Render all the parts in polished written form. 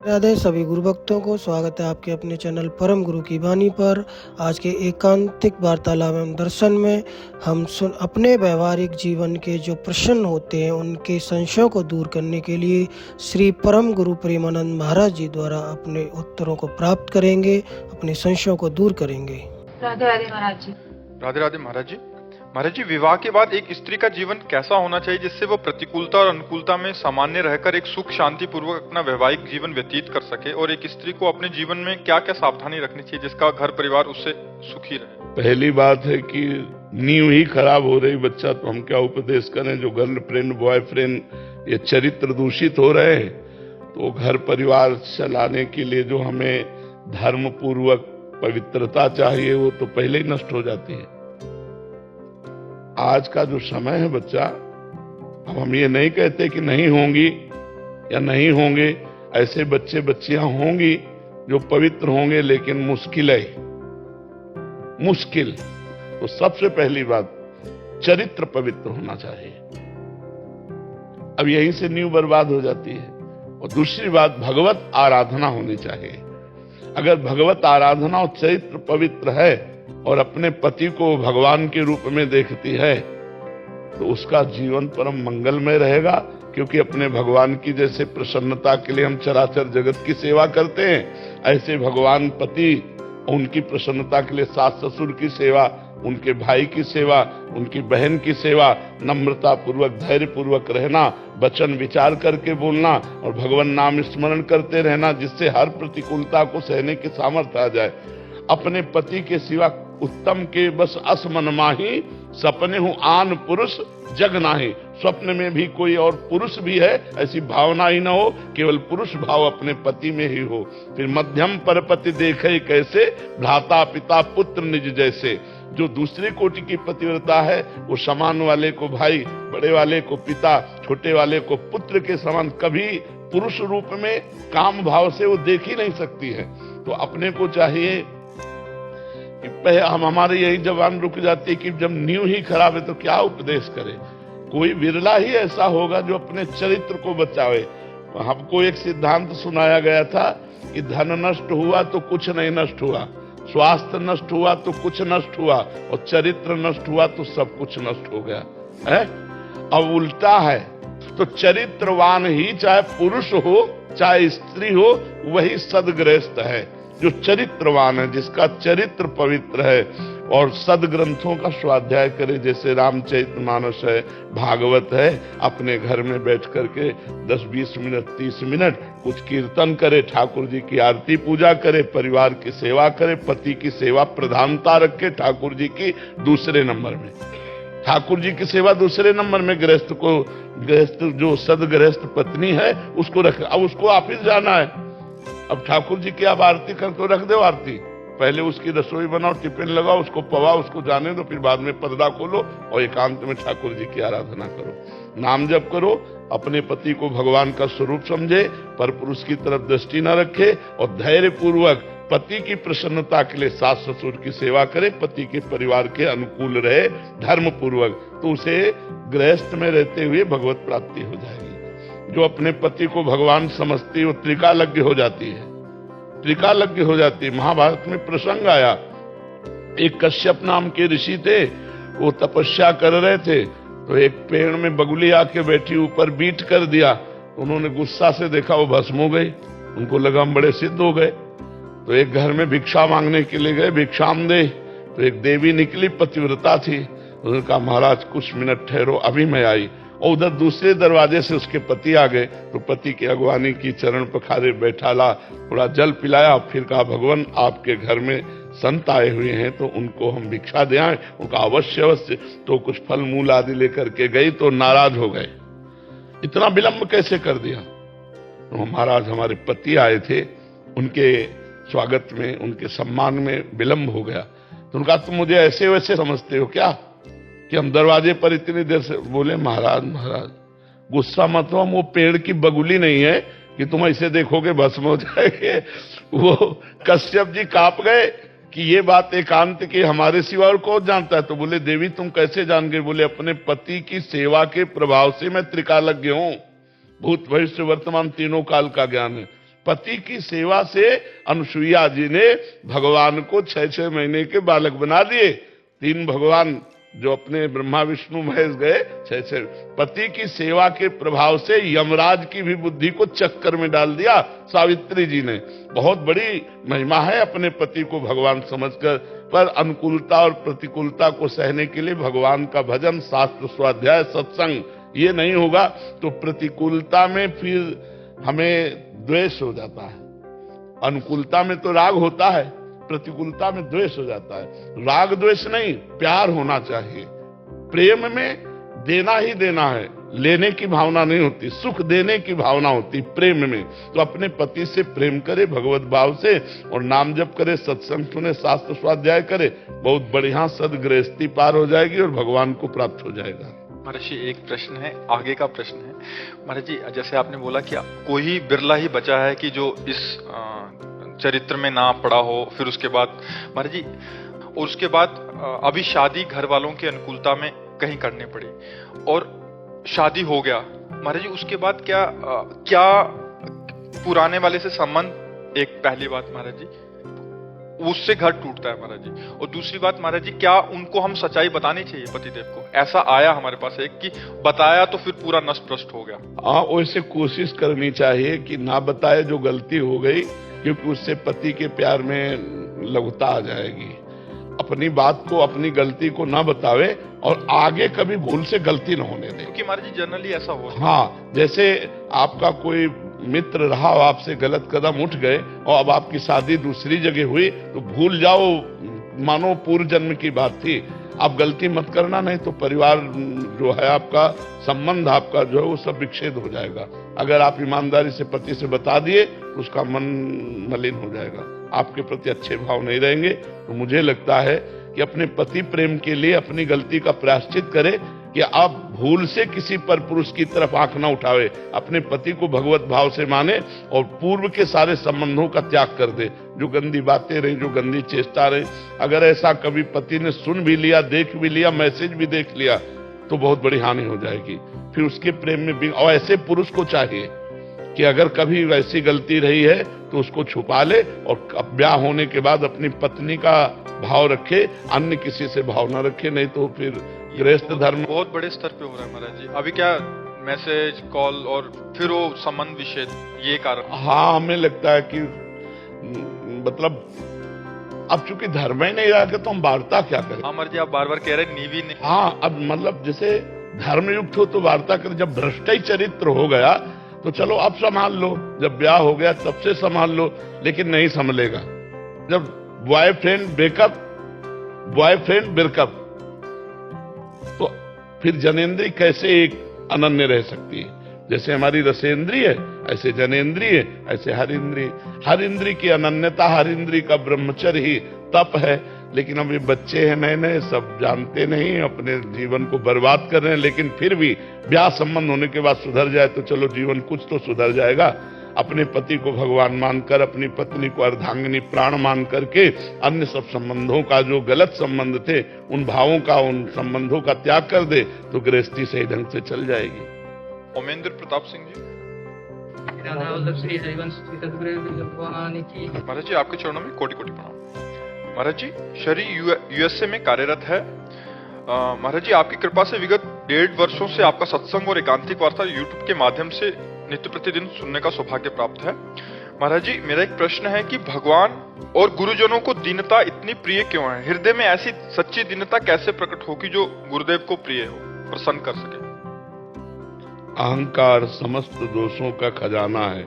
राधे सभी गुरु भक्तों को स्वागत है आपके अपने चैनल परम गुरु की वाणी पर। आज के एकांतिक वार्तालाप एवं दर्शन में हम अपने व्यवहारिक जीवन के जो प्रश्न होते हैं उनके संशयों को दूर करने के लिए श्री परम गुरु प्रेमानंद महाराज जी द्वारा अपने उत्तरों को प्राप्त करेंगे, अपने संशयों को दूर करेंगे। राधे राधे महाराज जी। राधे राधे महाराज जी। महाराज जी, विवाह के बाद एक स्त्री का जीवन कैसा होना चाहिए जिससे वो प्रतिकूलता और अनुकूलता में सामान्य रहकर एक सुख शांति पूर्वक अपना वैवाहिक जीवन व्यतीत कर सके, और एक स्त्री को अपने जीवन में क्या क्या सावधानी रखनी चाहिए जिसका घर परिवार उससे सुखी रहे? पहली बात है कि नींव ही खराब हो रही बच्चा, तो हम क्या उपदेश करें? जो गर्लफ्रेंड बॉयफ्रेंड ये चरित्र दूषित हो रहे हैं, तो घर परिवार चलाने के लिए जो हमें धर्म पूर्वक पवित्रता चाहिए वो तो पहले ही नष्ट हो जाती है। आज का जो समय है बच्चा, अब हम ये नहीं कहते कि नहीं होंगी या नहीं होंगे, ऐसे बच्चे बच्चियां होंगी जो पवित्र होंगे, लेकिन मुश्किल है, मुश्किल। तो सबसे पहली बात, चरित्र पवित्र होना चाहिए। अब यहीं से नींव बर्बाद हो जाती है। और दूसरी बात, भगवत आराधना होनी चाहिए। अगर भगवत आराधना और चरित्र पवित्र है और अपने पति को भगवान के रूप में देखती है, तो उसका जीवन परम मंगलमय रहेगा। क्योंकि अपने भगवान की जैसे प्रसन्नता के लिए हम चराचर जगत की सेवा करते हैं, ऐसे भगवान पति उनकी प्रसन्नता के लिए सास ससुर की सेवा, उनके भाई की सेवा, उनकी बहन की सेवा, नम्रता पूर्वक धैर्य पूर्वक रहना, वचन विचार करके बोलना और भगवान नाम स्मरण करते रहना, जिससे हर प्रतिकूलता को सहने की सामर्थ्य आ जाए। अपने पति के सिवा उत्तम के बस असमन माही, सपने हूं आन पुरुष जग नाही। स्वप्न में भी कोई और पुरुष भी है, ऐसी भावना ही ना हो, केवल पुरुष भाव अपने पति में ही हो। फिर मध्यम परपति देखे कैसे, भ्राता पिता पुत्र निज जैसे। जो दूसरी कोटि की पतिव्रता है वो समान वाले को भाई, बड़े वाले को पिता, छोटे वाले को पुत्र के समान कभी पुरुष रूप में काम भाव से वो देख ही नहीं सकती है। तो अपने को चाहिए कि हम हमारे यही जवान रुक जाती है कि जब नींव ही खराब है तो क्या उपदेश करे। कोई विरला ही ऐसा होगा जो अपने चरित्र को बचावे। हमको एक सिद्धांत सुनाया गया था कि धन नष्ट हुआ तो कुछ नहीं नष्ट हुआ, स्वास्थ्य नष्ट हुआ तो कुछ नष्ट हुआ, और चरित्र नष्ट हुआ तो सब कुछ नष्ट हो गया है। अब उल्टा है, तो चरित्रवान ही चाहे पुरुष हो चाहे स्त्री हो, वही सदगृहस्थ है जो चरित्रवान है, जिसका चरित्र पवित्र है और सदग्रंथों का स्वाध्याय करे। जैसे रामचरितमानस है, भागवत है, अपने घर में बैठ करके 10-20 मिनट 30 मिनट कुछ कीर्तन करे, ठाकुर जी की आरती पूजा करे, परिवार की सेवा करे, पति की सेवा प्रधानता रखे, ठाकुर जी की दूसरे नंबर में, ठाकुर जी की सेवा दूसरे नंबर में, गृहस्थ जो सदगृहस्थ पत्नी है उसको रखे। अब उसको ऑफिस जाना है, अब ठाकुर जी की आप आरती कर तो रख दो आरती, पहले उसकी रसोई बनाओ, टिफिन लगाओ, उसको पवाओ, उसको जाने दो, फिर बाद में पर्दा खोलो और एकांत में ठाकुर जी की आराधना करो, नाम जप करो। अपने पति को भगवान का स्वरूप समझे, पर पुरुष की तरफ दृष्टि न रखे, और धैर्य पूर्वक पति की प्रसन्नता के लिए सास ससुर की सेवा करे, पति के परिवार के अनुकूल रहे धर्म पूर्वक, तो उसे गृहस्थ में रहते हुए भगवत प्राप्ति हो जाएगी। जो अपने पति को भगवान समझती है वो त्रिकालज्ञ हो जाती है, त्रिकालज्ञ हो जाती है। महाभारत में प्रसंग आया, एक कश्यप नाम के ऋषि थे, वो तपस्या कर रहे थे, तो एक पेड़ में बगुली आके बैठी, ऊपर बीट कर दिया, उन्होंने गुस्सा से देखा वो भस्म हो गई, उनको लगा हम बड़े सिद्ध हो गए। तो एक घर में भिक्षा मांगने के लिए गए, भिक्षाम दे, तो एक देवी निकली, पतिव्रता थी, उन्होंने कहा महाराज कुछ मिनट ठहरो, अभी मैं आई। और उधर दूसरे दरवाजे से उसके पति आ गए, तो पति की अगवानी की, चरण पखारे, बैठाला, थोड़ा जल पिलाया, फिर कहा भगवान आपके घर में संत आए हुए हैं तो उनको हम भिक्षा दे आए। उनका अवश्य अवश्य। तो कुछ फल मूल आदि लेकर के गई, तो नाराज हो गए, इतना विलंब कैसे कर दिया। तो महाराज हमारे पति आए थे, उनके स्वागत में, उनके सम्मान में विलंब हो गया। तो उनका तुम मुझे ऐसे वैसे समझते हो क्या कि हम दरवाजे पर इतनी देर से। बोले महाराज गुस्सा मत हो, हम वो पेड़ की बगुली नहीं है कि तुम ऐसे देखोगे भस्म हो जाएंगे। वो कश्यप जी कांप गए कि ये बात एकांत की हमारे सिवा और कौन जानता है। तो बोले देवी तुम कैसे जान गए? बोले अपने पति की सेवा के प्रभाव से मैं त्रिकालज्ञ हूं, भूत भविष्य वर्तमान तीनों काल का ज्ञान है। पति की सेवा से अनुसुईया जी ने भगवान को 6-6 महीने के बालक बना दिए। 3 भगवान जो अपने ब्रह्मा विष्णु महेश गए, 6-6 पति की सेवा के प्रभाव से यमराज की भी बुद्धि को चक्कर में डाल दिया सावित्री जी ने। बहुत बड़ी महिमा है अपने पति को भगवान समझकर, पर अनुकूलता और प्रतिकूलता को सहने के लिए भगवान का भजन, शास्त्र स्वाध्याय, सत्संग ये नहीं होगा तो प्रतिकूलता में फिर हमें द्वेष हो जाता है। अनुकूलता में तो राग होता है, प्रतिकूलता में द्वेष हो जाता है। राग द्वेष नहीं, प्यार होना चाहिए। प्रेम में देना ही देना है, लेने की भावना नहीं होती, सुख देने की भावना होती प्रेम में। तो अपने पति से प्रेम करे भगवत भाव से, और नाम जप करे, सत्संग सुने, शास्त्र स्वाध्याय करे, बहुत बढ़िया सदगृहस्थी पार हो जाएगी और भगवान को प्राप्त हो जाएगा। महाराज जी एक प्रश्न है, आगे का प्रश्न है महाराज जी। जैसे आपने बोला कि कोई बिरला ही बचा है कि जो इस चरित्र में ना पड़ा हो, फिर उसके बाद महाराज जी, और उसके बाद अभी शादी घर वालों की अनुकूलता में कहीं करनी पड़ी और शादी हो गया महाराज जी, उसके बाद क्या पुराने वाले से संबंध, एक पहली बात महाराज जी, उससे घर टूटता है महाराज जी। और दूसरी बात महाराज जी, क्या उनको हम सच्चाई बतानी चाहिए पतिदेव को? ऐसा आया हमारे पास एक कि बताया तो फिर पूरा नष्ट भ्रष्ट हो गया। हाँ, वैसे कोशिश करनी चाहिए कि ना बताए जो गलती हो गई, क्योंकि उससे पति के प्यार में लघुता आ जाएगी। अपनी बात को, अपनी गलती को ना बतावे और आगे कभी भूल से गलती न होने दे, क्योंकि महाराज जी जनरली ऐसा हो। हाँ, जैसे आपका कोई मित्र रहा, आपसे गलत कदम उठ गए और अब आपकी शादी दूसरी जगह हुई तो भूल जाओ, मानो पूर्व जन्म की बात थी। आप गलती मत करना, नहीं तो परिवार जो है आपका, संबंध आपका जो है वो सब विच्छेद हो जाएगा। अगर आप ईमानदारी से पति से बता दिए तो उसका मन मलिन हो जाएगा, आपके प्रति अच्छे भाव नहीं रहेंगे। तो मुझे लगता है कि अपने पति प्रेम के लिए अपनी गलती का प्रायश्चित करे कि आप भूल से किसी पर पुरुष की तरफ आंख ना उठावे, अपने पति को भगवत भाव से माने और पूर्व के सारे संबंधों का त्याग कर दे। जो गंदी बातें रही, जो गंदी चेष्टा रही, अगर ऐसा कभी पति ने सुन भी लिया, देख भी लिया, मैसेज भी देख लिया तो बहुत बड़ी हानि हो जाएगी। फिर उसके प्रेम में भी, और ऐसे पुरुष को चाहिए कि अगर कभी वैसी गलती रही है तो उसको छुपा ले और ब्याह होने के बाद अपनी पत्नी का भाव रखे, अन्य किसी से भाव न रखे, नहीं तो फिर गृहस्थ धर्म बहुत बड़े स्तर पे हो रहा है महाराज जी। अभी क्या मैसेज, कॉल और फिर वो संबंध विच्छेद, ये कारण। हाँ, हमें लगता है कि मतलब अब चूंकि धर्म ही नहीं रहा तो हम वार्ता क्या करें। हाँ महाराज जी, आप बार बार कह रहे हैं नीवी नहीं। हाँ, अब मतलब जैसे धर्मयुक्त हो तो वार्ता करें, जब भ्रष्ट ही चरित्र हो गया तो चलो अब संभाल लो, जब ब्याह हो गया तब से संभाल लो, लेकिन नहीं संभलेगा। जब बॉयफ्रेंड ब्रेकअप तो फिर जनेंद्रिय कैसे एक अनन्य रह सकती है? जैसे हमारी रसेंद्रिय है, ऐसे जनेंद्रिय है, ऐसे हर इंद्रिय। हर इंद्रिय की अनन्यता, हर इंद्रिय का ब्रह्मचर्य ही तप है। लेकिन अब ये बच्चे हैं नए नए, सब जानते नहीं, अपने जीवन को बर्बाद कर रहे हैं। लेकिन फिर भी ब्याह संबंध होने के बाद सुधर जाए तो चलो जीवन कुछ तो सुधर जाएगा। अपने पति को भगवान मानकर, अपनी पत्नी को अर्धांगिनी प्राण मान करके अन्य सब संबंधों का, जो गलत संबंध थे उन भावों का, उन संबंधों का त्याग कर दे तो गृहस्थी सही ढंग से चल जाएगी। ओमेंद्र प्रताप सिंह जी। महाराज जी आपके चरणों में कोटि कोटि प्रणाम। महाराज जी शरी यूएसए में कार्यरत है। महाराज जी आपकी कृपा से विगत 1.5 वर्षों से आपका सत्संग और एकांतिक वार्ता यूट्यूब के माध्यम से नित्य प्रतिदिन सुनने का सौभाग्य प्राप्त है। महाराज जी मेरा एक प्रश्न है कि भगवान और गुरुजनों को दीनता इतनी प्रिय क्यों है? हृदय में ऐसी सच्ची दीनता कैसे प्रकट हो कि जो गुरुदेव को प्रिय हो, प्रसन्न कर सके? अहंकार समस्त दोषों का खजाना है।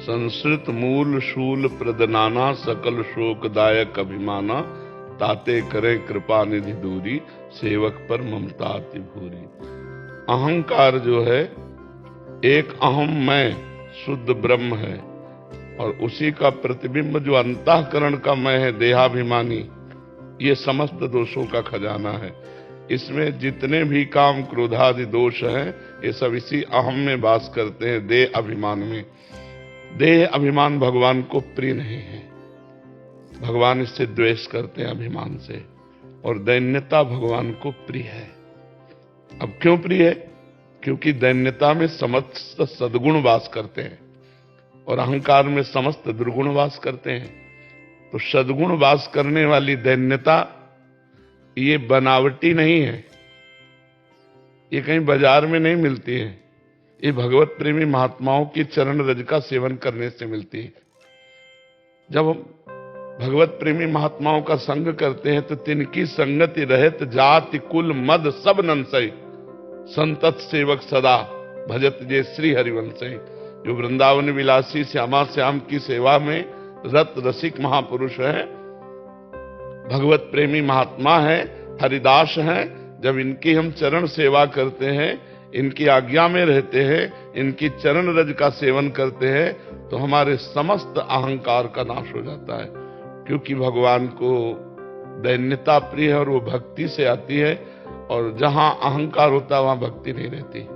संस्कृत मूल शूल प्रदनाना, सकल शोकदायक अभिमाना, ताते करे कृपा निधि दूरी, सेवक पर ममता अति भूरी। अहंकार जो है एक अहम मैं शुद्ध ब्रह्म है, और उसी का प्रतिबिंब जो अंतःकरण का मैं है देहाभिमानी, ये समस्त दोषों का खजाना है। इसमें जितने भी काम क्रोधादि दोष हैं ये सब इसी अहम में वास करते हैं, देह अभिमान में। देह अभिमान भगवान को प्रिय नहीं है, भगवान इससे द्वेष करते हैं अभिमान से। और दैन्यता भगवान को प्रिय है। अब क्यों प्रिय है? क्योंकि दैन्यता में समस्त सद्गुण वास करते हैं। और अहंकार में समस्त दुर्गुण वास करते हैं। तो सद्गुण वास करने वाली दैन्यता ये बनावटी नहीं है, ये कहीं बाजार में नहीं मिलती है, ये भगवत प्रेमी महात्माओं की चरण रज का सेवन करने से मिलती है। जब हम भगवत प्रेमी महात्माओं का संग करते हैं तो तिनकी संगति रहत जाति कुल मद सब नंसई संतत सेवक सदा भजत जे श्री हरिवंश। जो वृंदावन विलासी श्यामा श्याम की सेवा में रत रसिक महापुरुष हैं, भगवत प्रेमी महात्मा हैं, हरिदास हैं, जब इनकी हम चरण सेवा करते हैं, इनकी आज्ञा में रहते हैं, इनकी चरण रज का सेवन करते हैं, तो हमारे समस्त अहंकार का नाश हो जाता है। क्योंकि भगवान को दैन्यता प्रिय है और वो भक्ति से आती है, और जहां अहंकार होता है वहां भक्ति नहीं रहती।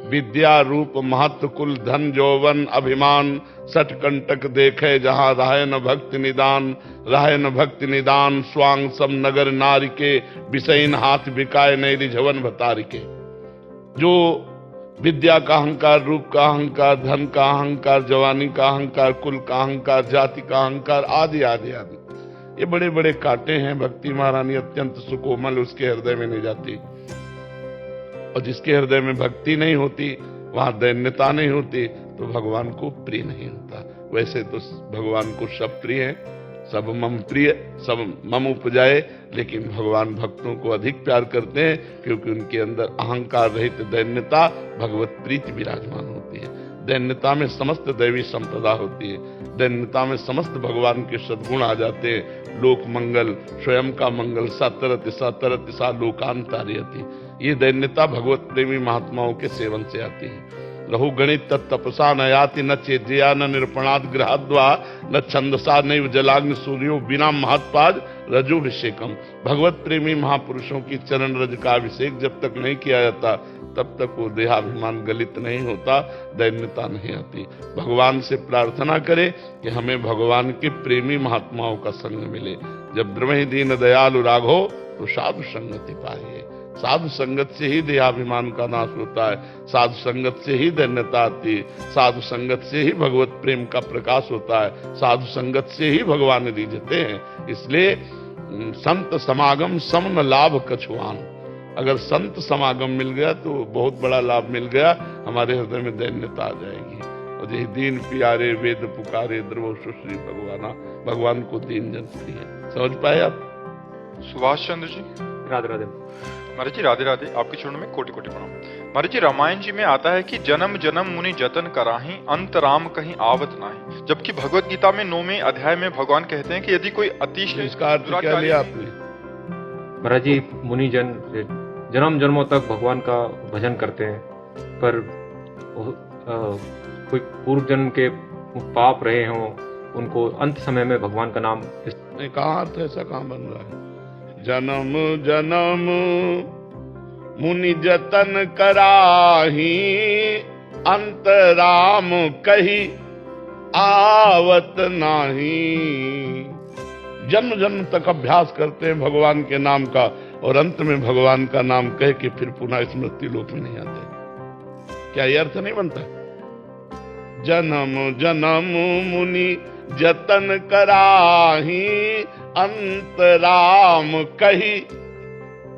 विद्या रूप महत्व कुल धन जौवन अभिमान सठ कंटक देखे जहां राहे न भक्ति निदान, राहे न भक्ति निदान स्वांग सब नगर नारी के विषयन हाथ बिकाए नहीं रिझवन भतारी के। जो विद्या का अहंकार, रूप का अहंकार, धन का अहंकार, जवानी का अहंकार, कुल का अहंकार, जाति का अहंकार आदि आदि आदि, ये बड़े बड़े कांटे हैं। भक्ति महारानी अत्यंत सुकोमल, उसके हृदय में नहीं जाती। और जिसके हृदय में भक्ति नहीं होती, वहां दैन्यता नहीं होती, तो भगवान को प्रिय नहीं होता। वैसे तो भगवान को सब प्रिय है, सब मम प्रिय, सब मम उपजाए, लेकिन भगवान भक्तों को अधिक प्यार करते हैं क्योंकि उनके अंदर अहंकार रहित दैन्यता भगवत प्रीति विराजमान होती है। दैन्यता में समस्त दैवी संपदा होती है, दैन्यता में समस्त भगवान के सद्गुण आ जाते हैं। लोक मंगल, स्वयं का मंगल, सातरति सा लोकांतार्यति, ये दैन्यता भगवत प्रेमी महात्माओं के सेवन से आती है। रहु गणित तपसा न याति न चेज्या न निरूपणाद गृहद्वा न छंदसा नैव जलाग्नि सूर्यो बिना महत्पाद रजोभिषेकम। भगवत प्रेमी महापुरुषों की चरण रज का अभिषेक जब तक नहीं किया जाता, तब तक वो देहाभिमान गलित नहीं होता, दैन्यता नहीं आती। भगवान से प्रार्थना करें कि हमें भगवान के प्रेमी महात्माओं का संग मिले। जब द्रवहि दीन दयालु राघो तो साधु संगति पाइए। साधु संगत से ही देहाभिमान का नाश होता है, साधु संगत से ही दैन्यता आती है, साधु संगत से ही भगवत प्रेम का प्रकाश होता है, साधु संगत से ही भगवान रिझते हैं। इसलिए संत समागम समन लाभ कछुआन, अगर संत समागम मिल गया तो बहुत बड़ा लाभ मिल गया, हमारे हृदय में दैन्यता आ जाएगी। और यही दीन प्यारे वेद पुकारे द्रवो सुश्री भगवाना, भगवान को दीन जन प्रिय। समझ पाए आप? सुभाष चंद्र जी, राधे राधे। महाराज जी राधे राधे, आपके चरणों में कोटि कोटि प्रणाम। महाराज जी, रामायण जी में आता है कि जन्म जन्म मुनि जतन कराही अंत राम कहीं आवत नाही, जबकि भगवत गीता में 9वें अध्याय में भगवान कहते हैं कि यदि कोई अतिशय इसका अर्थ क्या लिया आपने? महाराज जी, मुनि जन जन्म जन्मों तक भगवान का भजन करते हैं, पर कोई पूर्व जन्म के पाप रहे हों, उनको अंत समय में भगवान का नाम कहाँ अर्थ ऐसा कहाँ बन रहा है? जन्म जन्म मुनि जतन कराही अंत राम कही आवत नाही। जन्म जन्म तक अभ्यास करते हैं भगवान के नाम का, और अंत में भगवान का नाम कह के फिर पुनः स्मृति लोक में नहीं आते। क्या यह अर्थ नहीं बनता? जन्म जन्म मुनि जतन कराही अंत राम कही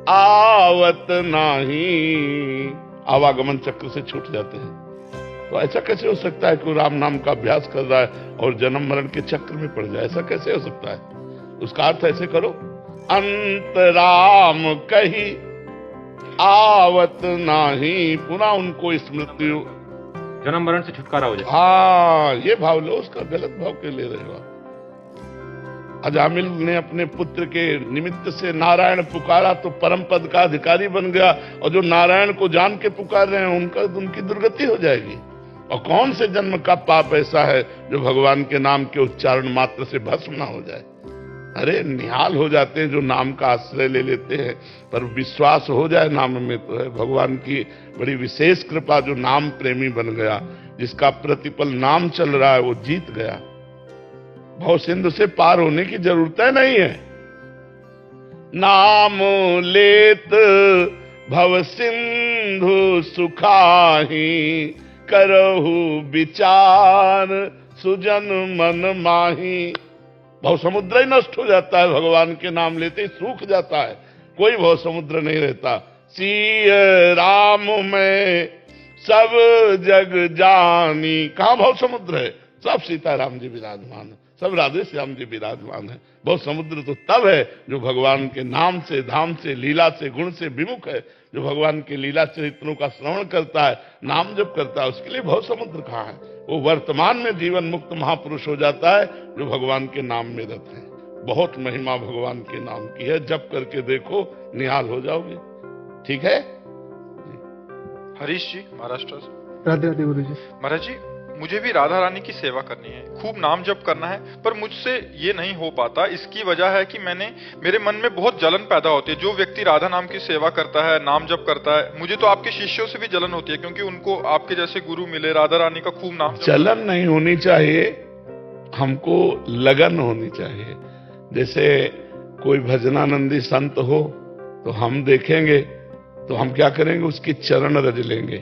आवत नाही। आवागमन चक्र से छूट जाते हैं। तो ऐसा कैसे हो सकता है कि राम नाम का अभ्यास कर रहा है और जन्म मरण के चक्र में पड़ जाए? ऐसा कैसे हो सकता है? उसका अर्थ ऐसे करो, अंत राम कही आवत नाही, पुनः उनको स्मृति, जन्म मरण से छुटकारा हो जाए। हाँ, ये भाव लो, उसका गलत भाव के ले रहे हो। अजामिल ने अपने पुत्र के निमित्त से नारायण पुकारा तो परम पद का अधिकारी बन गया, और जो नारायण को जान के पुकार रहे हैं उनकी दुर्गति हो जाएगी। और कौन से जन्म का पाप ऐसा है जो भगवान के नाम के उच्चारण मात्र से भस्म ना हो जाए? अरे निहाल हो जाते हैं जो नाम का आश्रय ले लेते हैं, पर विश्वास हो जाए नाम में तो है भगवान की बड़ी विशेष कृपा। जो नाम प्रेमी बन गया, जिसका प्रतिपल नाम चल रहा है, वो जीत गया। भव सिंधु से पार होने की जरूरत नहीं है। नाम लेत भव सिंधु सुखाही करहु विचार सुजन मन माही। भव समुद्र ही नष्ट हो जाता है, भगवान के नाम लेते ही सूख जाता है, कोई भव समुद्र नहीं रहता। सिय राम में सब जग जानी, कहां भव समुद्र है? सब सीताराम जी विराजमान है, सब राधे श्याम जी विराजमान है। भव समुद्र तो तब है जो भगवान के नाम से, धाम से, लीला से, गुण से विमुख है, जो भगवान के लीला चरित्रों का श्रवण करता है, नाम जप करता है, उसके लिए भव समुद्र कहां है? वो वर्तमान में जीवन मुक्त महापुरुष हो जाता है जो भगवान के नाम में रत है। बहुत महिमा भगवान के नाम की है, जप करके देखो, निहाल हो जाओगे। ठीक है। हरीश जी, महाराष्ट्र से। राधे राधे गुरु जी। महाराज जी, मुझे भी राधा रानी की सेवा करनी है, खूब नाम जप करना है, पर मुझसे ये नहीं हो पाता। इसकी वजह है कि मेरे मन में बहुत जलन पैदा होती है। जो व्यक्ति राधा नाम की सेवा करता है, नाम जप करता है, मुझे तो आपके शिष्यों से भी जलन होती है, क्योंकि उनको आपके जैसे गुरु मिले, राधा रानी का खूब नाम। जलन नहीं होनी चाहिए, हमको लगन होनी चाहिए। जैसे कोई भजनानंदी संत हो तो हम देखेंगे तो हम क्या करेंगे, उसके चरण रज लेंगे,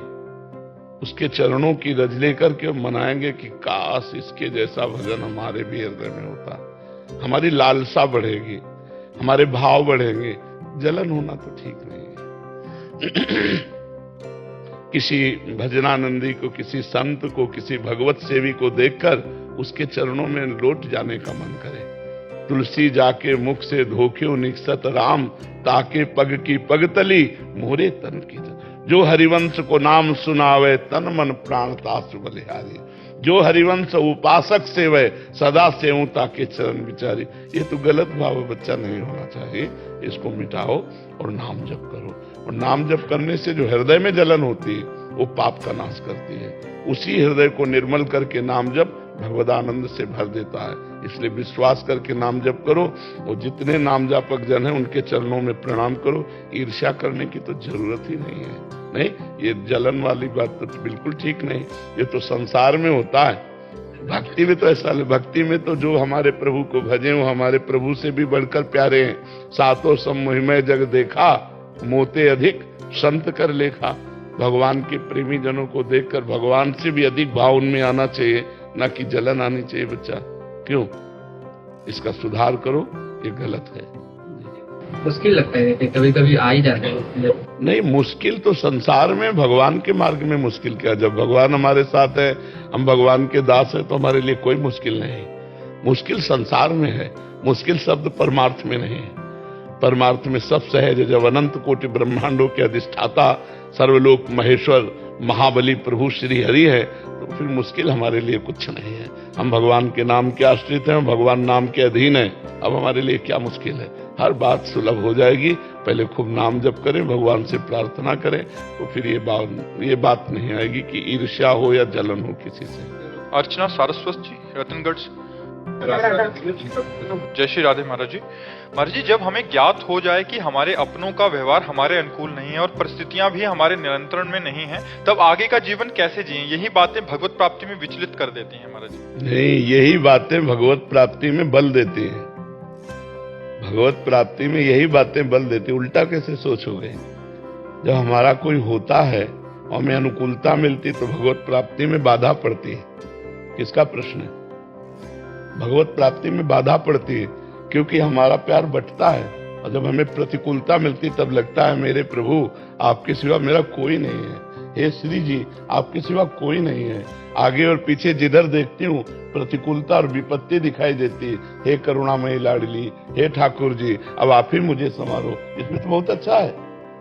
उसके चरणों की रज लेकर के मनाएंगे कि काश इसके जैसा भजन हमारे भी हृदय में होता। हमारी लालसा बढ़ेगी, हमारे भाव बढ़ेंगे। जलन होना तो ठीक नहीं है। किसी भजनानंदी को, किसी संत को, किसी भगवत सेवी को देखकर उसके चरणों में लौट जाने का मन करे। तुलसी जाके मुख से धोख्यो निकसत राम, ताके पग की पगतली मोरे तन की। जो हरिवंश को नाम सुनावे, तन मन प्राण तासु बलिहारी। जो हरिवंश उपासक सेवे, सदा सेवूं ताके चरण विचारी। ये तो गलत भाव बच्चा नहीं होना चाहिए। इसको मिटाओ और नाम जप करो। और नाम जप करने से जो हृदय में जलन होती है वो पाप का नाश करती है। उसी हृदय को निर्मल करके नाम जप भगवदानंद से भर देता है। इसलिए विश्वास करके नाम जप करो और जितने नाम जापक जन हैं उनके चरणों में प्रणाम करो। ईर्ष्या करने की तो जरूरत ही नहीं है। नहीं, ये जलन वाली बात तो बिल्कुल ठीक नहीं। ये तो संसार में होता है, भक्ति में तो ऐसा, भक्ति में तो जो हमारे प्रभु को भजे वो हमारे प्रभु से भी बढ़कर प्यारे हैं। सातों समोहिमय जग देखा, मोते अधिक संत कर लेखा। भगवान के प्रेमी जनों को देखकर भगवान से भी अधिक भाव उनमें आना चाहिए, ना कि जलन आनी चाहिए। बच्चा क्यों? इसका सुधार करो, ये गलत है। मुश्किल लगता है कि कभी कभी आ ही जाते हैं। नहीं, मुश्किल तो संसार में, भगवान के मार्ग में मुश्किल क्या? जब भगवान हमारे साथ है, हम भगवान के दास हैं, तो हमारे लिए कोई मुश्किल नहीं। मुश्किल संसार में है, मुश्किल शब्द परमार्थ में नहीं है। परमार्थ में सब सहज। जब अनंत कोटि ब्रह्मांडों के अधिष्ठाता सर्वलोक महेश्वर महाबली प्रभु श्री हरि है, तो फिर मुश्किल हमारे लिए कुछ नहीं है। हम भगवान के नाम के आश्रित हैं, भगवान नाम के अधीन हैं। अब हमारे लिए क्या मुश्किल है? हर बात सुलभ हो जाएगी। पहले खूब नाम जप करें, भगवान से प्रार्थना करें, तो फिर ये बात नहीं आएगी कि ईर्ष्या हो या जलन हो किसी से। अर्चना सारस्वत जी, रतनगढ़ से। जय श्री राधे महाराज जी। महाराज जी, जब हमें ज्ञात हो जाए कि हमारे अपनों का व्यवहार हमारे अनुकूल नहीं है और परिस्थितियां भी हमारे नियंत्रण में नहीं है, तब आगे का जीवन कैसे जिएं? यही बातें भगवत प्राप्ति में विचलित कर देती हैं महाराज जी। नहीं, यही बातें भगवत प्राप्ति में बल देती हैं। भगवत प्राप्ति में यही बातें बल देती। उल्टा कैसे सोचोगे? जब हमारा कोई होता है और हमें अनुकूलता मिलती तो भगवत प्राप्ति में बाधा पड़ती है। किसका प्रश्न है? भगवत प्राप्ति में बाधा पड़ती है क्योंकि हमारा प्यार बंटता है। और जब हमें प्रतिकूलता मिलती तब लगता है मेरे प्रभु आपके सिवा मेरा कोई नहीं है। हे श्री जी, आपके सिवा कोई नहीं है। आगे और पीछे जिधर देखती हूँ प्रतिकूलता और विपत्ति दिखाई देती है। हे करुणामयी लाडली, हे ठाकुर जी, अब आप ही मुझे संवारो। इसमें तो बहुत अच्छा है।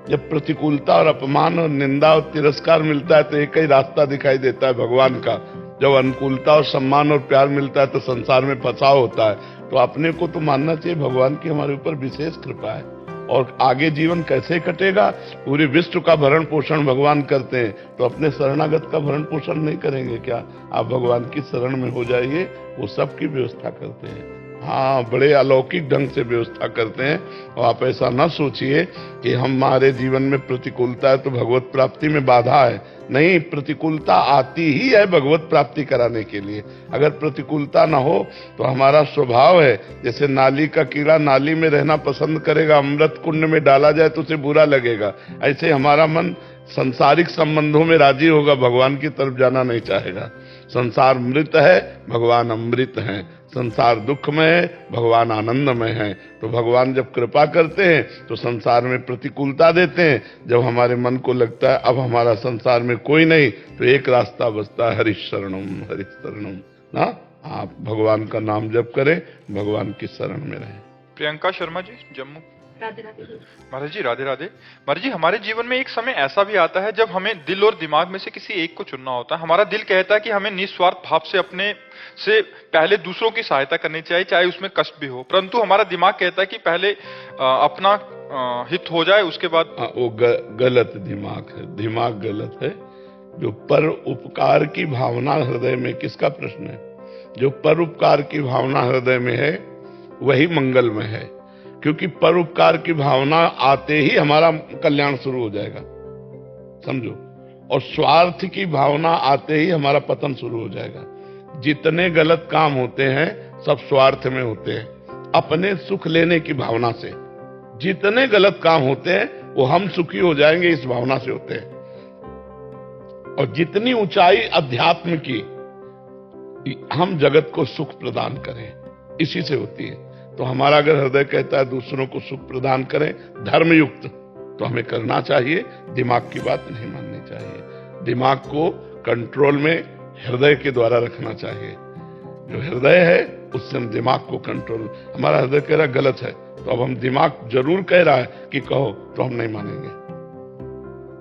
जब प्रतिकूलता और अपमान और निंदा और तिरस्कार मिलता है तो एक ही रास्ता दिखाई देता है भगवान का। जब अनुकूलता और सम्मान और प्यार मिलता है तो संसार में फंसाव होता है। तो अपने को तो मानना चाहिए भगवान की हमारे ऊपर विशेष कृपा है। और आगे जीवन कैसे कटेगा? पूरे विश्व का भरण पोषण भगवान करते हैं, तो अपने शरणागत का भरण पोषण नहीं करेंगे क्या? आप भगवान की शरण में हो जाइए, वो सबकी व्यवस्था करते हैं। हाँ, बड़े अलौकिक ढंग से व्यवस्था करते हैं। और आप ऐसा न सोचिए कि हमारे जीवन में प्रतिकूलता है तो भगवत प्राप्ति में बाधा है। नहीं, प्रतिकूलता आती ही है भगवत प्राप्ति कराने के लिए। अगर प्रतिकूलता ना हो तो हमारा स्वभाव है, जैसे नाली का कीड़ा नाली में रहना पसंद करेगा, अमृत कुंड में डाला जाए तो उसे बुरा लगेगा। ऐसे हमारा मन संसारिक संबंधों में राजी होगा, भगवान की तरफ जाना नहीं चाहेगा। संसार मृत है, भगवान अमृत हैं। संसार दुखमय है, भगवान आनंदमय है। तो भगवान जब कृपा करते हैं तो संसार में प्रतिकूलता देते हैं। जब हमारे मन को लगता है अब हमारा संसार में कोई नहीं, तो एक रास्ता बचता है, हरिशरणम हरिशरणम ना। आप भगवान का नाम जप करें, भगवान की शरण में रहें। प्रियंका शर्मा जी, जम्मू। राधे राधे। महाराज जी राधे राधे। महाराज जी, हमारे जीवन में एक समय ऐसा भी आता है जब हमें दिल और दिमाग में से किसी एक को चुनना होता है। हमारा दिल कहता है कि हमें निस्वार्थ भाव से अपने से पहले दूसरों की सहायता करनी चाहिए, चाहे उसमें कष्ट भी हो, परंतु हमारा दिमाग कहता है कि पहले अपना हित हो जाए, उसके बाद। वो गलत दिमाग है, दिमाग गलत है। जो पर उपकार की भावना हृदय में, किसका प्रश्न है? जो पर उपकार की भावना हृदय में है वही मंगलमय है, क्योंकि परोपकार की भावना आते ही हमारा कल्याण शुरू हो जाएगा, समझो। और स्वार्थ की भावना आते ही हमारा पतन शुरू हो जाएगा। जितने गलत काम होते हैं सब स्वार्थ में होते हैं, अपने सुख लेने की भावना से। जितने गलत काम होते हैं वो हम सुखी हो जाएंगे इस भावना से होते हैं। और जितनी ऊंचाई अध्यात्म की, हम जगत को सुख प्रदान करें, इसी से होती है। तो हमारा अगर हृदय कहता है दूसरों को सुख प्रदान करें धर्मयुक्त, तो हमें करना चाहिए, दिमाग की बात नहीं माननी चाहिए। दिमाग को कंट्रोल में हृदय के द्वारा रखना चाहिए। जो हृदय है उससे हम दिमाग को कंट्रोल, हमारा हृदय कह रहा गलत है तो अब हम दिमाग जरूर कह रहा है कि कहो, तो हम नहीं मानेंगे।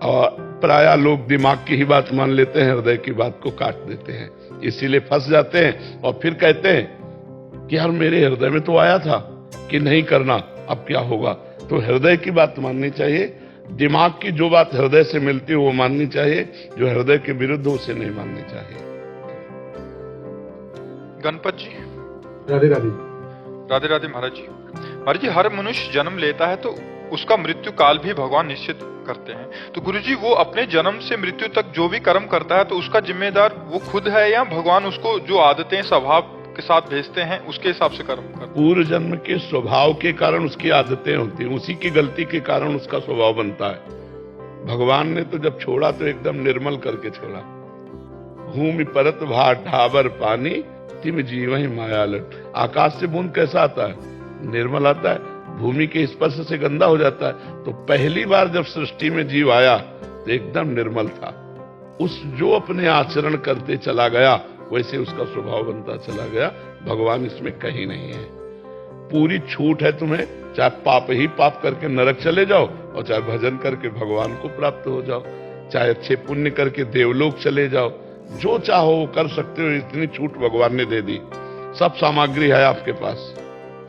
और प्रायः लोग दिमाग की ही बात मान लेते हैं, हृदय की बात को काट देते हैं, इसीलिए फंस जाते हैं। और फिर कहते हैं कि यार मेरे हृदय में तो आया था कि नहीं करना, अब क्या होगा। तो हृदय की बात माननी चाहिए, दिमाग की जो बात हृदय से मिलती है वो माननी चाहिए, जो हृदय के विरुद्ध उसे नहीं माननी चाहिए। गणपत जी राधे राधे। राधे राधे। महाराज जी, महाराज जी, हर मनुष्य जन्म लेता है तो उसका मृत्यु काल भी भगवान निश्चित करते हैं। तो गुरुजी, वो अपने जन्म से मृत्यु तक जो भी कर्म करता है तो उसका जिम्मेदार वो खुद है, या भगवान उसको जो आदतें स्वभाव के साथ भेजते हैं उसके हिसाब से कर्म करते हैं? पूर्व जन्म के स्वभाव के कारण उसकी आदतें होती हैं, उसी की गलती के कारण उसका स्वभाव बनता है। भगवान ने तो जब छोड़ा तो एकदम निर्मल करके छोड़ा। भूमि परत भाट ढाबर पानी, तिम जीवहि मायालट। आकाश से बूंद कैसा आता है? निर्मल आता है। भूमि के स्पर्श से गंदा हो जाता है। तो पहली बार जब सृष्टि में जीव आया तो एकदम निर्मल था। उस जो अपने आचरण करते चला गया वैसे उसका स्वभाव बनता चला गया। भगवान इसमें कहीं नहीं है। पूरी छूट है तुम्हें, चाहे पाप ही पाप करके नरक चले जाओ और चाहे भजन करके भगवान को प्राप्त हो जाओ, चाहे अच्छे पुण्य करके देवलोक चले जाओ, जो चाहो वो कर सकते हो। इतनी छूट भगवान ने दे दी। सब सामग्री है आपके पास,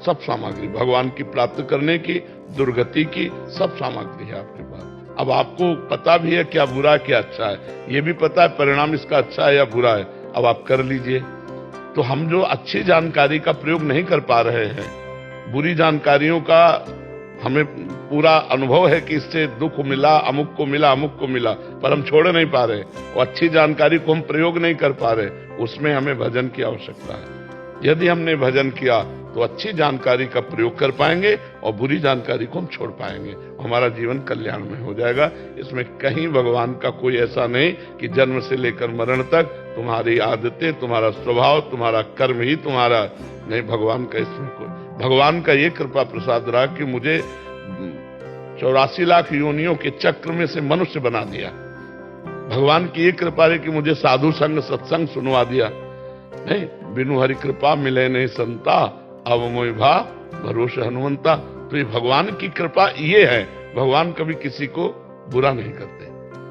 सब सामग्री भगवान की प्राप्त करने की, दुर्गति की, सब सामग्री है आपके पास। अब आपको पता भी है क्या बुरा क्या अच्छा है, ये भी पता है परिणाम इसका अच्छा है या बुरा है। अब आप कर लीजिए। तो हम जो अच्छी जानकारी का प्रयोग नहीं कर पा रहे हैं, बुरी जानकारियों का हमें पूरा अनुभव है कि इससे दुख मिला, अमुक को मिला, अमुक को मिला, पर हम छोड़ नहीं पा रहे। और अच्छी जानकारी को हम प्रयोग नहीं कर पा रहे, उसमें हमें भजन की आवश्यकता है। यदि हमने भजन किया तो अच्छी जानकारी का प्रयोग कर पाएंगे और बुरी जानकारी को हम छोड़ पाएंगे। हमारा जीवन कल्याण में हो जाएगा। इसमें कहीं भगवान का कोई ऐसा नहीं कि जन्म से लेकर मरण तक तुम्हारी आदतें, तुम्हारा स्वभाव, तुम्हारा कर्म ही तुम्हारा नहीं। भगवान का इसमें कोई, भगवान का ये कृपा प्रसाद रहा कि मुझे 84 लाख योनियों के चक्र में से मनुष्य बना दिया। भगवान की ये कृपा है कि मुझे साधु संग सत्संग सुनवा दिया। नहीं, बिनु हरि कृपा मिले नहीं संता, अब मोहि भा भरोसे हनुमंता। तो ये भगवान की कृपा ये है। भगवान कभी किसी को बुरा नहीं करते,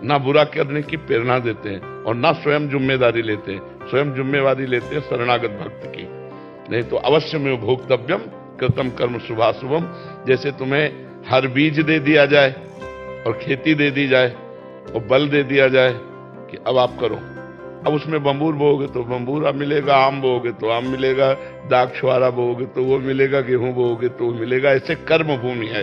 ना बुरा करने की प्रेरणा देते हैं और ना स्वयं जिम्मेदारी लेते हैं। स्वयं जिम्मेवारी लेते हैं शरणागत भक्त की। नहीं तो अवश्य में भोक्तव्यम कृतम कर्म शुभाशुभम। जैसे तुम्हें हर बीज दे दिया जाए और खेती दे दी जाए और बल दे दिया जाए कि अब आप करो। अब उसमें बंबूर बोओगे तो बंबूरा मिलेगा, आम बोओगे तो आम मिलेगा, दाग छुआरा बोओगे तो वो मिलेगा, गेहूं बोओगे तो वो मिलेगा। ऐसे कर्म भूमि है।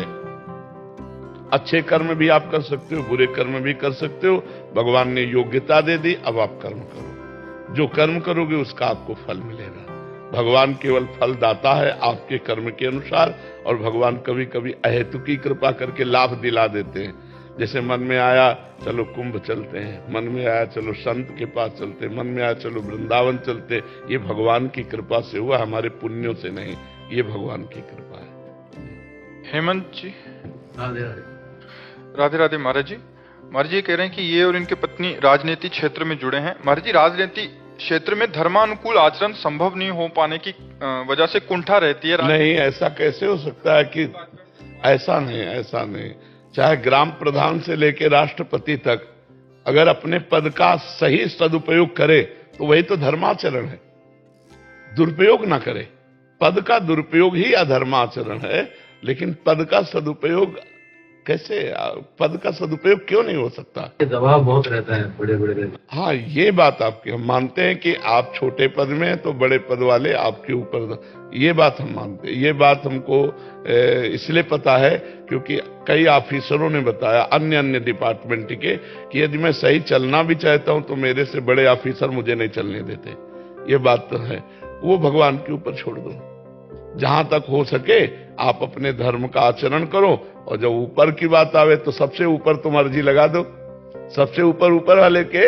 अच्छे कर्म भी आप कर सकते हो, बुरे कर्म भी कर सकते हो। भगवान ने योग्यता दे दी, अब आप कर्म करो। जो कर्म करोगे उसका आपको फल मिलेगा। भगवान केवल फल दाता है आपके कर्म के अनुसार। और भगवान कभी कभी अहेतुकी कृपा करके लाभ दिला देते हैं। जैसे मन में आया चलो कुंभ चलते हैं, मन में आया चलो संत के पास चलते, मन में आया चलो वृंदावन चलते। ये भगवान की कृपा से हुआ, हमारे पुण्यों से नहीं, ये भगवान की कृपा है। हेमंत जी। राधे राधे। राधे राधे महाराज जी। महाराज जी कह रहे हैं कि ये और इनके पत्नी राजनीति क्षेत्र में जुड़े हैं। महाराज जी, राजनीति क्षेत्र में धर्मानुकूल आचरण संभव नहीं हो पाने की वजह से कुंठा रहती है। नहीं, ऐसा कैसे हो सकता है कि ऐसा नहीं। चाहे ग्राम प्रधान से लेकर राष्ट्रपति तक अगर अपने पद का सही सदुपयोग करे तो वही तो धर्माचरण है। दुरुपयोग ना करे, पद का दुरुपयोग ही अधर्माचरण है। लेकिन पद का सदुपयोग कैसे, पद का सदुपयोग क्यों नहीं हो सकता? दबाव बहुत रहता है बड़े बड़े। हाँ, ये बात आपकी हम मानते हैं कि आप छोटे पद में हैं तो बड़े पद वाले आपके ऊपर, ये बात हम मानते हैं। ये बात हमको इसलिए पता है क्योंकि कई ऑफिसरों ने बताया अन्य डिपार्टमेंट के कि यदि मैं सही चलना भी चाहता हूं तो मेरे से बड़े ऑफिसर मुझे नहीं चलने देते। ये बात तो है, वो भगवान के ऊपर छोड़ दो। जहां तक हो सके आप अपने धर्म का आचरण करो, और जब ऊपर की बात आवे तो सबसे ऊपर तुम अर्जी लगा दो, सबसे ऊपर वाले के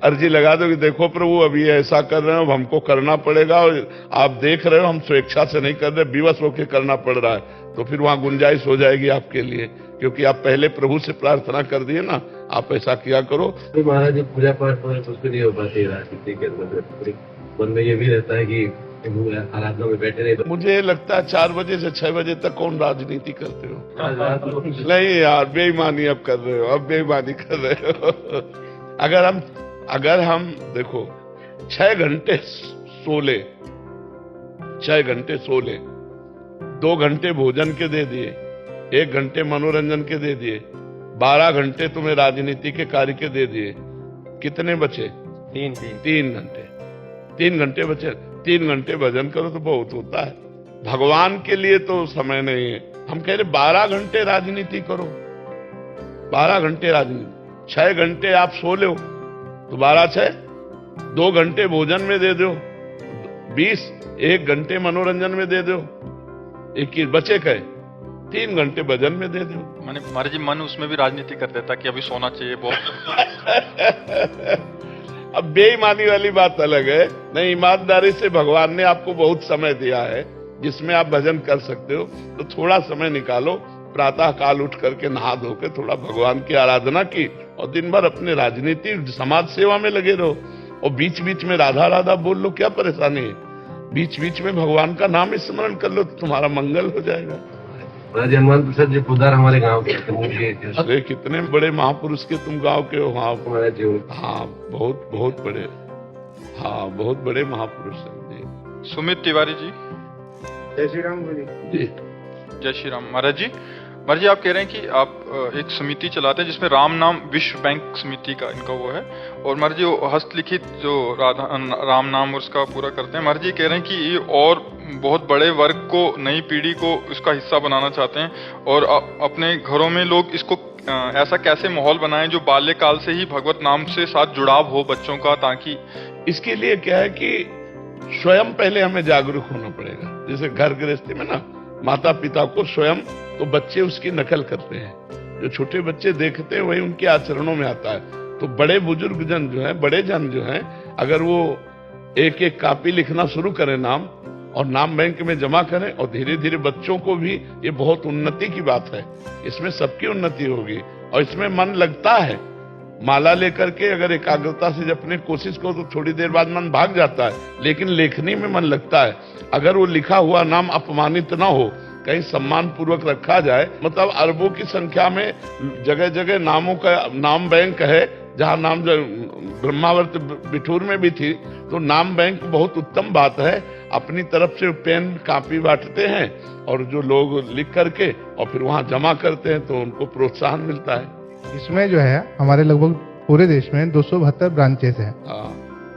अर्जी लगा दो कि देखो प्रभु अभी ऐसा कर रहे हो, अब हमको करना पड़ेगा, और आप देख रहे हो हम स्वेच्छा से नहीं कर रहे, विवश होकर करना पड़ रहा है, तो फिर वहां गुंजाइश हो जाएगी आपके लिए, क्योंकि आप पहले प्रभु से प्रार्थना कर दिए ना, आप ऐसा किया करो। तो महाराज जी पूजा पाठ तो कुछ भी नहीं हो पाती राजनीति के अंदर, मन में ये भी रहता है कि आराधना में बैठे रहे। मुझे लगता है 4 बजे से 6 बजे तक कौन राजनीति करते हो? तो नहीं यार, बेईमानी अब कर रहे हो, अब बेईमानी कर रहे हो। अगर हम देखो 6 घंटे सो ले, 2 घंटे भोजन के दे दिए, 1 घंटे मनोरंजन के दे दिए, 12 घंटे तुम्हें राजनीति के कार्य के दे दिए, कितने बचे? 3 घंटे। 3 घंटे बचे, 3 घंटे भजन करो तो बहुत होता है। भगवान के लिए तो समय नहीं है। हम कह रहे 12 घंटे राजनीति करो, 12 घंटे राजनीति, 6 घंटे आप सो लो तो 12-6, 2 घंटे भोजन में दे दो 20, 1 घंटे मनोरंजन में दे दो 21, बचे कहे 3 घंटे भजन में दे दो। मैंने महाराज जी मन उसमें भी राजनीति कर देता कि अभी सोना चाहिए बहुत। अब बेईमानी वाली बात अलग है। नहीं, ईमानदारी से भगवान ने आपको बहुत समय दिया है जिसमें आप भजन कर सकते हो, तो थोड़ा समय निकालो, प्रातः काल उठ करके नहा धो के थोड़ा भगवान की आराधना की, और दिन भर अपने राजनीति समाज सेवा में लगे रहो, और बीच बीच में राधा राधा बोल लो, क्या परेशानी है? बीच बीच में भगवान का नाम स्मरण कर लो तो तुम्हारा मंगल हो जाएगा। महाराज हनुमान प्रसाद जी पुदार हमारे गांव के। अरे कितने बड़े महापुरुष के तुम गांव के हो। हाँ महाराज जी, हाँ, बहुत बड़े, हाँ बहुत बड़े महापुरुष हैं जी। सुमित तिवारी जी। जय श्री राम जी। जय श्री राम। महाराज जी आप कह रहे हैं कि आप एक समिति चलाते हैं जिसमें राम नाम विश्व बैंक समिति का इनका वो है, और महाराज जी वो हस्तलिखित जो राम नाम उसका पूरा करते हैं। महाराज जी कह रहे हैं कि ये और बहुत बड़े वर्ग को, नई पीढ़ी को इसका हिस्सा बनाना चाहते हैं, और अपने घरों में लोग इसको ऐसा कैसे माहौल बनाएं जो बाल्यकाल से ही भगवत नाम से साथ जुड़ाव हो बच्चों का, ताकि इसके लिए क्या है कि स्वयं पहले हमें जागरूक होना पड़ेगा। जैसे घर गृहस्थी में ना माता पिता को स्वयं, तो बच्चे उसकी नकल करते हैं, जो छोटे बच्चे देखते हैं वही उनके आचरणों में आता है। तो बड़े बुजुर्ग जन जो है, बड़े जन जो है, अगर वो एक एक कॉपी लिखना शुरू करें नाम, और नाम बैंक में जमा करें, और धीरे धीरे बच्चों को भी, ये बहुत उन्नति की बात है, इसमें सबकी उन्नति होगी, और इसमें मन लगता है। माला लेकर के अगर एकाग्रता से जब अपने कोशिश करो तो थोड़ी देर बाद मन भाग जाता है, लेकिन लेखनी में मन लगता है। अगर वो लिखा हुआ नाम अपमानित ना हो, कहीं सम्मान पूर्वक रखा जाए, मतलब अरबों की संख्या में जगह जगह नामों का नाम बैंक है, जहां नाम ब्रह्मावर्त बिठूर में भी थी, तो नाम बैंक बहुत उत्तम बात है। अपनी तरफ से पेन कॉपी बांटते हैं, और जो लोग लिख करके और फिर वहां जमा करते हैं तो उनको प्रोत्साहन मिलता है। इसमें जो है हमारे लगभग पूरे देश में 272 ब्रांचेस हैं।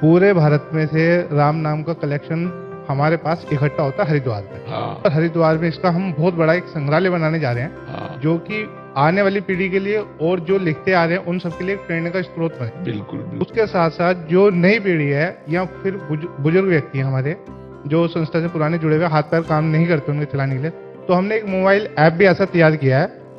पूरे भारत में से राम नाम का कलेक्शन हमारे पास इकट्ठा होता है हरिद्वार में। और हरिद्वार में इसका हम बहुत बड़ा एक संग्रहालय बनाने जा रहे हैं, जो कि आने वाली पीढ़ी के लिए और जो लिखते आ रहे हैं उन सबके लिए एक प्रेरणा का स्रोत बने। बिल्कुल। उसके साथ साथ जो नई पीढ़ी है या फिर बुजुर्ग व्यक्ति हैं हमारे, जो संस्था से पुराने जुड़े हुए, हाथ पैर काम नहीं करते उनके चलाने के लिए, तो हमने एक मोबाइल ऐप भी ऐसा तैयार किया है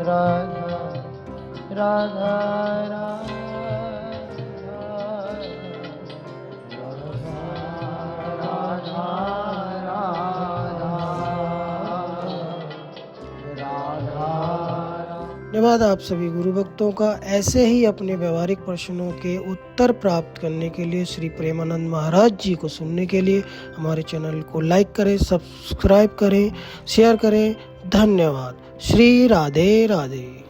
राधा राधा राधा धन्यवाद आप सभी गुरु भक्तों का। ऐसे ही अपने व्यवहारिक प्रश्नों के उत्तर प्राप्त करने के लिए श्री प्रेमानंद महाराज जी को सुनने के लिए हमारे चैनल को लाइक करें, सब्सक्राइब करें, शेयर करें। धन्यवाद। श्री राधे राधे।